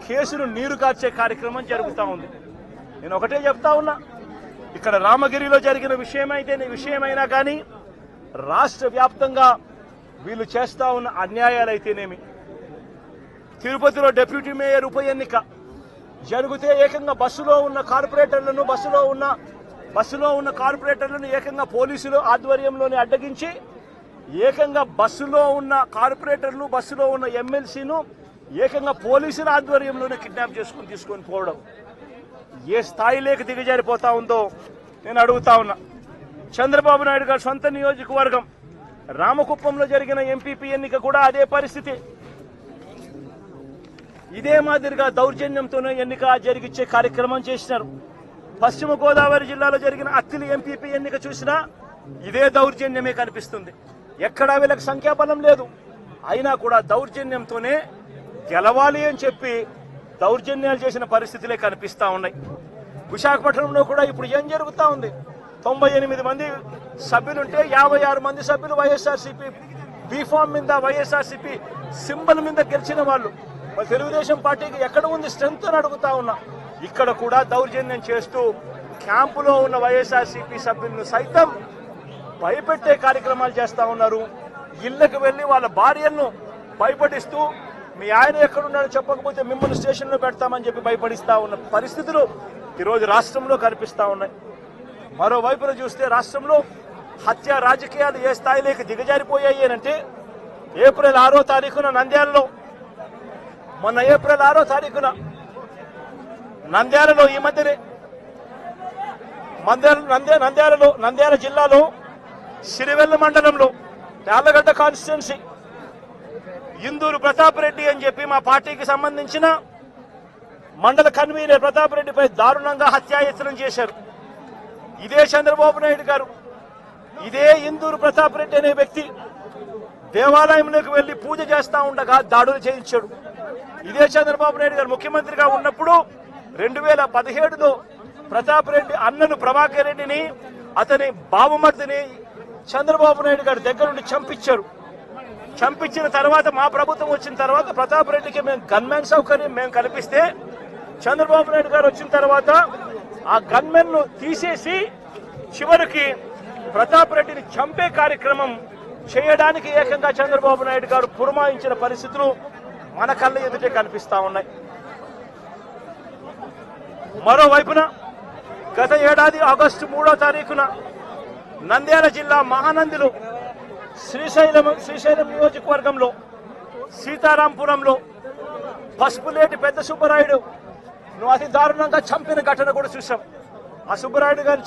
కేసును నీరు కార్చే కార్యక్రమం జరుగుతూ ఉంది. నేను ఒకటే చెప్తా ఉన్నా, ఇక్కడ రామగిరిలో జరిగిన విషయమైనా కానీ రాష్ట్ర వ్యాప్తంగా వీళ్ళు చేస్తా ఉన్న అన్యాయాలు అయితేనేమి, తిరుపతిలో డిప్యూటీ మేయర్ ఉప ఎన్నిక జరిగితే ఏకంగా బస్సులో ఉన్న కార్పొరేటర్లను ఏకంగా పోలీసులు ఆధ్వర్యంలోనే అడ్డగించి ఏకంగా బస్సులో ఉన్న కార్పొరేటర్లు బస్సులో ఉన్న ఎమ్మెల్సీను ఏకంగా పోలీసుల ఆధ్వర్యంలోనే కిడ్నాప్ చేసుకుని తీసుకొని పోవడం ఏ స్థాయిలోకి దిగజారిపోతా ఉందో నేను అడుగుతా ఉన్నా. చంద్రబాబు నాయుడు గారి సొంత నియోజకవర్గం రామకుప్పంలో జరిగిన ఎంపీపీ ఎన్నిక కూడా అదే పరిస్థితి. ఇదే మాదిరిగా దౌర్జన్యంతోనే ఎన్నిక జరిగించే కార్యక్రమం చేసినారు. పశ్చిమ గోదావరి జిల్లాలో జరిగిన అత్తిలి ఎంపీపీ ఎన్నిక చూసినా ఇదే దౌర్జన్యమే కనిపిస్తుంది. ఎక్కడా వీళ్ళకి సంఖ్యాబలం లేదు, అయినా కూడా దౌర్జన్యంతోనే గెలవాలి అని చెప్పి దౌర్జన్యాలు చేసిన పరిస్థితులే కనిపిస్తా ఉన్నాయి. విశాఖపట్నంలో కూడా ఇప్పుడు ఏం జరుగుతూ ఉంది? 98 మంది సభ్యులుంటే 56 మంది సభ్యులు వైఎస్ఆర్సీపీ బీఫామ్ మీద వైఎస్ఆర్సీపీ సింబల్ మీద గెలిచిన వాళ్ళు. మరి తెలుగుదేశం పార్టీకి ఎక్కడ ఉంది స్ట్రెంత్ అని అడుగుతా ఉన్నా. ఇక్కడ కూడా దౌర్జన్యం చేస్తూ క్యాంపులో ఉన్న వైఎస్ఆర్సీపీ సభ్యులను సైతం భయపెట్టే కార్యక్రమాలు చేస్తా ఉన్నారు. ఇళ్లకు వెళ్లి వాళ్ళ భార్యలను భయపడిస్తూ మీ ఆయన ఎక్కడున్నాడో చెప్పకపోతే మిమ్మల్ని స్టేషన్లో పెడతామని చెప్పి భయపడిస్తా ఉన్న పరిస్థితులు ఈరోజు రాష్ట్రంలో కనిపిస్తా ఉన్నాయి. మరోవైపున చూస్తే రాష్ట్రంలో హత్య రాజకీయాలు ఏ స్థాయిలోకి దిగజారిపోయాయి అంటే ఏప్రిల్ 6వ తారీఖున నంద్యాలలో ఈ మధ్యనే నంద్యాల జిల్లాలో సిరివెల్ల మండలంలో యార్లగడ్డ కాన్స్టిట్యున్సీ ఇందూరు ప్రతాప్ రెడ్డి అని చెప్పి మా పార్టీకి సంబంధించిన మండల కన్వీనర్ ప్రతాప్ రెడ్డిపై దారుణంగా హత్యాయత్నం చేశారు. ఇదే చంద్రబాబు నాయుడు గారు ఇదే ఇందూరు ప్రతాప్ రెడ్డి అనే వ్యక్తి దేవాలయంలోకి వెళ్లి పూజ చేస్తా ఉండగా దాడులు చేయించాడు. ఇదే చంద్రబాబు నాయుడు గారు ముఖ్యమంత్రిగా ఉన్నప్పుడు 2017లో ప్రతాప్ రెడ్డి అన్నను ప్రభాకర్ రెడ్డిని అతని బావమర్దిని చంద్రబాబు నాయుడు గారి దగ్గర నుండి చంపించారు. చంపించిన తర్వాత మా ప్రభుత్వం వచ్చిన తర్వాత ప్రతాప్ రెడ్డికి మేము గన్మెన్ సౌకర్యం మేము కల్పిస్తే చంద్రబాబు నాయుడు గారు వచ్చిన తర్వాత ఆ గన్మెన్ ను తీసేసి చివరికి ప్రతాప్ రెడ్డిని చంపే కార్యక్రమం చేయడానికి ఏకంగా చంద్రబాబు నాయుడు గారు పురమాయించిన పరిస్థితులు మన కళ్ళ ఎదుటే కనిపిస్తా ఉన్నాయి. మరోవైపున గత ఏడాది ఆగస్టు 3వ తారీఖున నంద్యాల జిల్లా మహానందిలో శ్రీశైలం నియోజకవర్గంలో సీతారాంపురంలో పసుపులేటి పెద్ద సుబ్బరాయుడు అతి దారుణంగా చంపిన ఘటన కూడా చూసాం. ఆ సుబ్బరాయుడు గారిని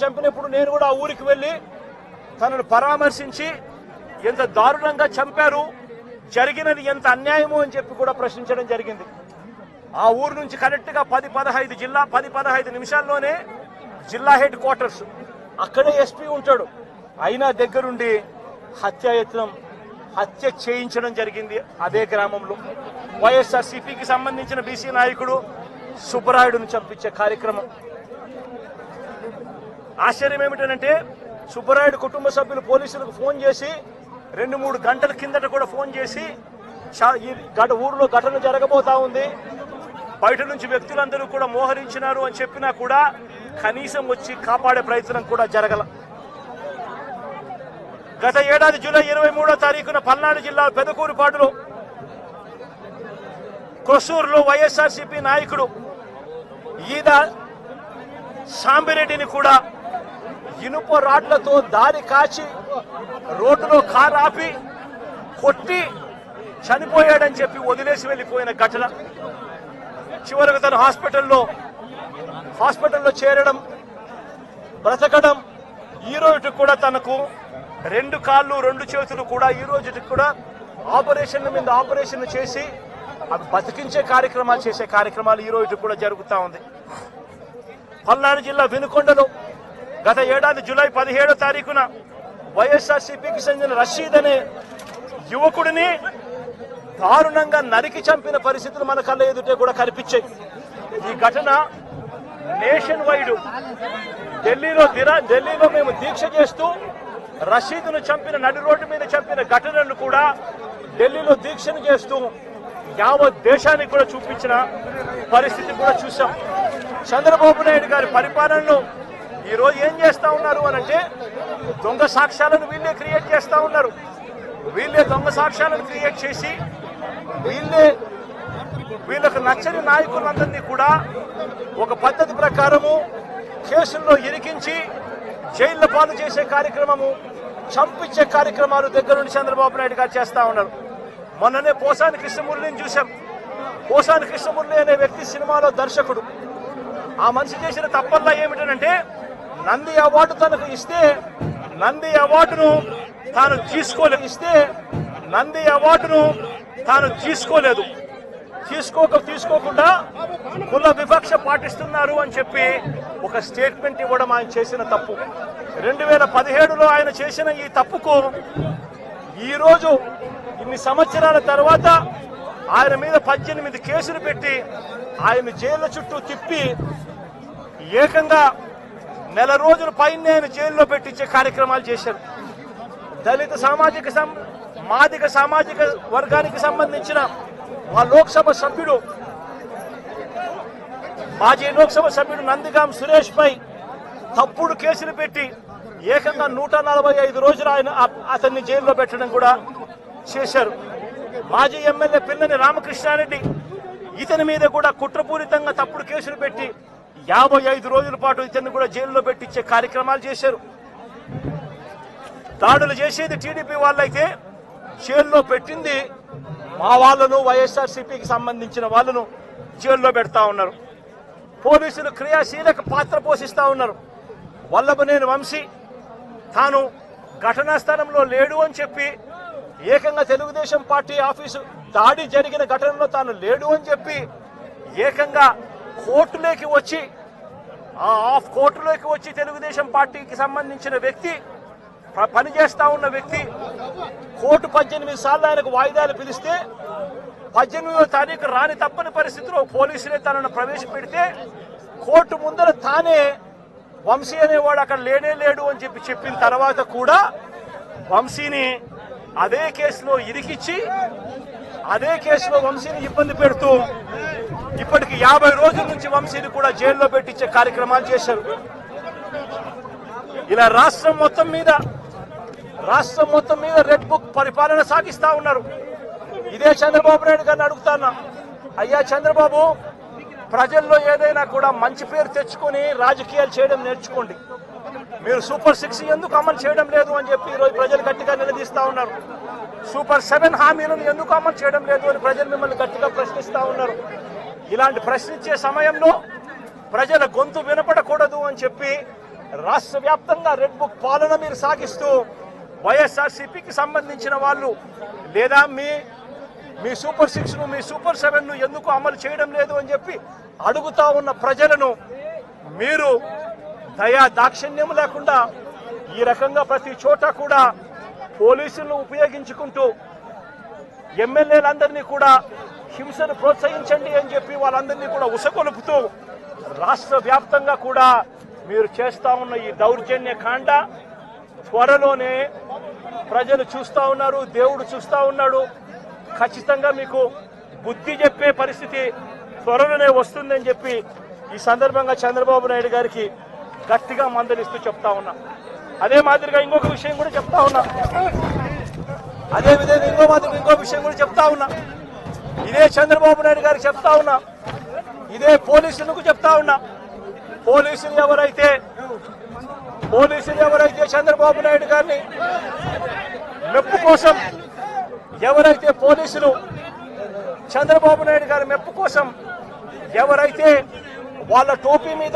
చంపినప్పుడు నేను కూడా ఆ ఊరికి వెళ్లి తనను పరామర్శించి ఎంత దారుణంగా చంపారు, జరిగినది ఎంత అన్యాయమో అని చెప్పి కూడా ప్రశ్నించడం జరిగింది. ఆ ఊరు నుంచి కరెక్ట్ గా 10-15 నిమిషాల్లోనే జిల్లా హెడ్ క్వార్టర్స్, అక్కడే ఎస్పీ ఉంటాడు. అయినా దగ్గరుండి హత్య చేయించడం జరిగింది. అదే గ్రామంలో వైఎస్ఆర్సీపీకి సంబంధించిన బీసీ నాయకుడు సుబ్బరాయుడును చంపించే కార్యక్రమం. ఆశ్చర్యం ఏమిటంటే సుబ్బరాయుడు కుటుంబ సభ్యులు పోలీసులకు ఫోన్ చేసి 2-3 గంటల కిందట కూడా ఫోన్ చేసి ఊరిలో ఘటన జరగబోతా ఉంది, బయట నుంచి వ్యక్తులందరూ కూడా మోహరించినారు అని చెప్పినా కూడా కనీసం వచ్చి కాపాడే ప్రయత్నం కూడా జరగల. గత ఏడాది జూలై 23వ తారీఖున పల్నాడు జిల్లా పెదకూరుపాడులో కొసూరులో వైఎస్ఆర్సీపీ నాయకుడు ఈద సాంబిరెడ్డిని కూడా ఇనుప రాడ్లతో దారి కాచి రోడ్డులో కారు ఆపి కొట్టి చనిపోయాడని చెప్పి వదిలేసి వెళ్లిపోయిన ఘటన. చివరకు తను హాస్పిటల్లో చేరడం, బ్రతకడం, ఈ రోజుకి కూడా తనకు 2 కాళ్ళు 2 చేతులు కూడా ఈ రోజుకి కూడా ఆపరేషన్ చేసి అవి బతికించే కార్యక్రమాలు ఈ రోజు కూడా జరుగుతూ ఉంది. పల్నాడు జిల్లా వినుకొండలో గత ఏడాది జూలై 17వ తారీఖున వైఎస్ఆర్సీపీకి చెందిన రషీద్ అనే యువకుడిని దారుణంగా నరికి చంపిన పరిస్థితులు మన కళ్ళ ఎదుటే కూడా కనిపించాయి. ఈ ఘటన నేషన్ వైడ్ ఢిల్లీలో మేము దీక్ష చేస్తూ రషీద్ను చంపిన నడి రోడ్డు మీద చంపిన ఘటనను కూడా ఢిల్లీలో దీక్షను చేస్తూ యావత్ దేశానికి కూడా చూపించిన పరిస్థితి కూడా చూసాం. చంద్రబాబు నాయుడు గారి పరిపాలనలో ఈ రోజు ఏం చేస్తా ఉన్నారు అనంటే దొంగ సాక్ష్యాలను వీళ్ళే క్రియేట్ చేస్తా ఉన్నారు. వీళ్ళే దొంగ సాక్ష్యాలను క్రియేట్ చేసి వీళ్ళకు నచ్చని నాయకులందరినీ కూడా ఒక పద్ధతి ప్రకారము కేసుల్లో ఇరికించి జైళ్ల పాలు చేసే కార్యక్రమము, చంపించే కార్యక్రమాలు దగ్గర నుండి చంద్రబాబు నాయుడు గారు చేస్తా ఉన్నారు. మొన్ననే పోసాని కృష్ణమురళిని చూశాం. పోసాని కృష్ణమురళి అనే వ్యక్తి సినిమాలో దర్శకుడు. ఆ మనిషి చేసిన తప్పల్లా ఏమిటంటే నంది అవార్డు తనకు ఇస్తే నంది అవార్డును తాను తీసుకోలేదు. తీసుకోకుండా కుల వివక్ష పాటిస్తున్నారు అని చెప్పి ఒక స్టేట్మెంట్ ఇవ్వడం ఆయన చేసిన తప్పు. 2017లో ఆయన చేసిన ఈ తప్పుకు ఈరోజు ఇన్ని సంవత్సరాల తర్వాత ఆయన మీద 18 కేసులు పెట్టి ఆయన జైళ్ళ చుట్టూ తిప్పి ఏకంగా నెల రోజుల పైన ఆయన జైల్లో పెట్టించే కార్యక్రమాలు చేశారు. దళిత మాదిగ సామాజిక వర్గానికి సంబంధించిన మాజీ లోక్సభ సభ్యుడు నందిగాం సురేష్ పై తప్పుడు కేసులు పెట్టి ఏకంగా 145 రోజులు అతన్ని జైల్లో పెట్టడం కూడా చేశారు. మాజీ ఎమ్మెల్యే పిల్లని రామకృష్ణారెడ్డి ఇతని మీద కూడా కుట్రపూరితంగా తప్పుడు కేసులు పెట్టి 55 రోజుల పాటు ఇతన్ని కూడా జైల్లో పెట్టించే కార్యక్రమాలు చేశారు. దాడులు చేసేది టీడీపీ వాళ్ళైతే జైల్లో పెట్టింది మా వాళ్ళను, వైఎస్ఆర్సీపీకి సంబంధించిన వాళ్ళను జైల్లో పెడతా ఉన్నారు. పోలీసులు క్రియాశీలక పాత్ర పోషిస్తా ఉన్నారు. వల్లభనేని వంశీ తాను ఘటనా స్థలంలో లేడు అని చెప్పి ఏకంగా తెలుగుదేశం పార్టీ ఆఫీసు దాడి జరిగిన ఘటనలో తాను లేడు అని చెప్పి ఏకంగా కోర్టులోకి వచ్చి తెలుగుదేశం పార్టీకి సంబంధించిన వ్యక్తి, పనిచేస్తా ఉన్న వ్యక్తి కోర్టు 18 సార్లు ఆయనకు వాయిదాలు పిలిస్తే 18వ తారీఖు రాని తప్పని పరిస్థితిలో పోలీసులే తనను ప్రవేశపెడితే కోర్టు ముందర తానే వంశీ అనేవాడు అక్కడ లేడు అని చెప్పిన తర్వాత కూడా వంశీని అదే కేసులో ఇరికిచ్చి అదే కేసులో వంశీని ఇబ్బంది పెడుతూ ఇప్పటికి 50 రోజుల నుంచి వంశీని కూడా జైల్లో పెట్టించే కార్యక్రమాలు చేశారు. ఇలా రాష్ట్రం మొత్తం మీద రెడ్ బుక్ పరిపాలన సాగిస్తా ఉన్నారు. ఇదే చంద్రబాబు నాయుడు గారిని అడుగుతాను, అయ్యా చంద్రబాబు, ప్రజల్లో ఏదైనా కూడా మంచి పేరు తెచ్చుకొని రాజకీయాలు చేయడం నేర్చుకోండి. మీరు సూపర్ 6 ఎందుకు అమలు చేయడం లేదు అని చెప్పి ఈరోజు ప్రజలు గట్టిగా నిలదీస్తా ఉన్నారు. సూపర్ 7 హామీలను ఎందుకు అమలు చేయడం లేదు అని ప్రజలు మిమ్మల్ని గట్టిగా ప్రశ్నిస్తా ఉన్నారు. ఇలాంటి ప్రశ్నించే సమయంలో ప్రజల గొంతు వినపడకూడదు అని చెప్పి రాష్ట్ర వ్యాప్తంగా రెడ్ బుక్ పాలన మీరు సాగిస్తూ వైఎస్ఆర్సీపీకి సంబంధించిన వాళ్ళు లేదా మీ సూపర్ 6ను మీ సూపర్ 7ను ఎందుకు అమలు చేయడం లేదు అని చెప్పి అడుగుతా ఉన్న ప్రజలను మీరు దయా దాక్షిణ్యం లేకుండా ఈ రకంగా ప్రతి చోట కూడా పోలీసులను ఉపయోగించుకుంటూ ఎమ్మెల్యేలందరినీ కూడా హింసను ప్రోత్సహించండి అని చెప్పి వాళ్ళందరినీ కూడా ఉసగొలుపుతూ రాష్ట్ర వ్యాప్తంగా కూడా మీరు చేస్తా ఉన్న ఈ దౌర్జన్య కాండ త్వరలోనే ప్రజలు చూస్తా ఉన్నారు, దేవుడు చూస్తా ఉన్నాడు. ఖచ్చితంగా మీకు బుద్ధి చెప్పే పరిస్థితి త్వరలోనే వస్తుందని చెప్పి ఈ సందర్భంగా చంద్రబాబు నాయుడు గారికి గట్టిగా మందలిస్తూ చెప్తా ఉన్నా. అదే మాదిరిగా ఇంకొక విషయం కూడా చెప్తా ఉన్నా. అదే విధంగా ఇంకో విషయం కూడా చెప్తా ఉన్నా. ఇదే చంద్రబాబు నాయుడు గారికి చెప్తా ఉన్నా, ఇదే పోలీసులకు చెప్తా ఉన్నా. పోలీసులు ఎవరైతే చంద్రబాబు నాయుడు గారిని మెప్పు కోసం చంద్రబాబు నాయుడు గారి మెప్పు కోసం ఎవరైతే వాళ్ళ టోపీ మీద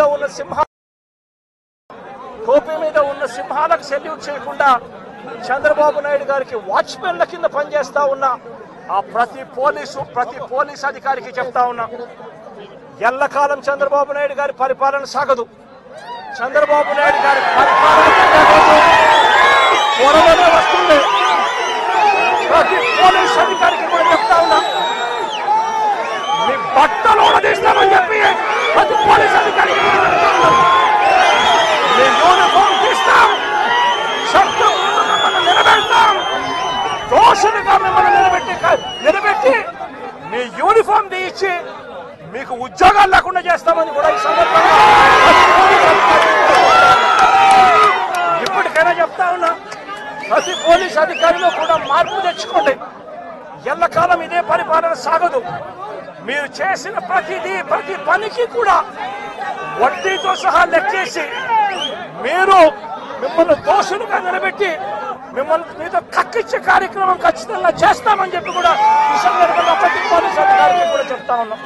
ఉన్న సింహాలకు సెల్యూట్ చేయకుండా చంద్రబాబు నాయుడు గారికి వాచ్మెన్ల కింద పనిచేస్తా ఉన్న ఆ ప్రతి పోలీస్ అధికారికి చెప్తా ఉన్నా, ఎల్లకాలం చంద్రబాబు నాయుడు గారి పరిపాలన సాగదు. చంద్రబాబు నాయుడు గారి పరిపాలన త్వరలోనే వస్తుంది. ప్రతి పోలీస్ అధికారికి కూడా చెప్తా ఉన్నా, మీ బట్టలు తీస్తామని చెప్పి ప్రతి పోలీస్ అధికారికి మీ యూనిఫామ్ తీస్తాం, చట్టం మిమ్మల్ని నిలబెడతాం, దోషులుగా మిమ్మల్ని నిలబెట్టి మీ మీ యూనిఫామ్ తీయించి మీకు ఉద్యోగాలు లేకుండా చేస్తామని కూడా ఈ సందర్భంగా ఇప్పటికైనా చెప్తా ఉన్నా, ప్రతి పోలీస్ అధికారిలో కూడా మార్పు తెచ్చుకోండి. ఎల్లకాలం ఇదే పరిపాలన సాగదు. మీరు చేసిన ప్రతి పనికి కూడా వడ్డీతో సహా లెక్కేసి మిమ్మల్ని దోషులుగా నిలబెట్టి మిమ్మల్ని మీతో కక్కిచ్చే కార్యక్రమం ఖచ్చితంగా చేస్తామని చెప్పి కూడా ఈ సందర్భంగా ప్రతి పోలీస్ అధికారికి కూడా చెప్తా ఉన్నాం.